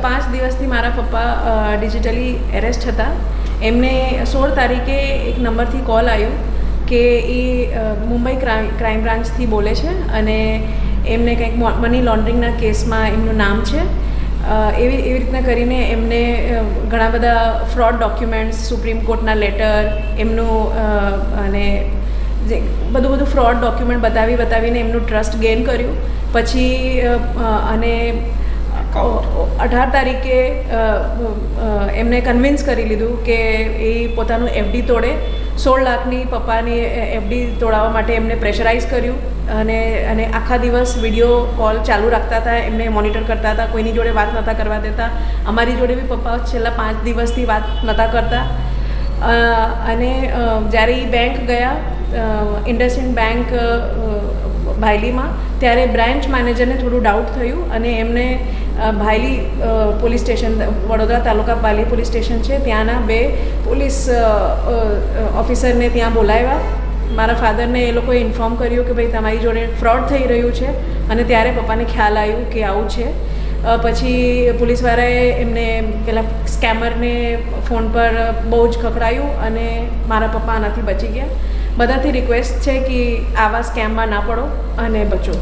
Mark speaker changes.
Speaker 1: 5 દિવસથી મારા પપ્પા ડિજિટલી એરેસ્ટ હતા. એમને 16 તારીખે એક નંબરથી કોલ આવ્યો કે એ મુંબઈ ક્રાઇમ બ્રાન્ચથી બોલે છે અને એમને કંઈક મની લોન્ડરિંગના કેસમાં એમનું નામ છે. એવી રીતના કરીને એમને ઘણા બધા ફ્રોડ ડોક્યુમેન્ટ્સ, સુપ્રીમ કોર્ટના લેટર, એમનું અને જે બધું ફ્રોડ ડોક્યુમેન્ટ બતાવીને એમનું ટ્રસ્ટ ગેઇન કર્યું. પછી અને 18 તારીખે એમને કન્વિન્સ કરી લીધું કે એ પોતાનું એફડી તોડે. 16 લાખની પપ્પાની એફડી તોડાવવા માટે એમને પ્રેશરાઇઝ કર્યું અને આખા દિવસ વિડીયો કોલ ચાલુ રાખતા હતા, એમને મોનિટર કરતા હતા, કોઈની જોડે વાત નહોતા કરવા દેતા. અમારી જોડે બી પપ્પા છેલ્લા 5 દિવસથી વાત નહોતા કરતા. અને જ્યારે એ બેંક ગયા, ઇન્ડસઇન્ડ બેંક ભાયલીમાં, ત્યારે બ્રાન્ચ મેનેજરને થોડું ડાઉટ થયું અને એમને ભાયલી પોલીસ સ્ટેશન, વડોદરા તાલુકા ભાયલી પોલીસ સ્ટેશન છે, ત્યાંના 2 પોલીસ ઓફિસરને ત્યાં બોલાવ્યા. મારા ફાધરને એ લોકોએ ઇન્ફોર્મ કર્યું કે ભાઈ તમારી જોડે ફ્રોડ થઈ રહ્યું છે, અને ત્યારે પપ્પાને ખ્યાલ આવ્યું કે આવું છે. પછી પોલીસવાળાએ એમને પેલા સ્કેમરને ફોન પર બહુ જ ખખડાયું અને મારા પપ્પા આનાથી બચી ગયા. બધાથી રિક્વેસ્ટ છે કે આવા સ્કેમમાં ના પડો અને બચો.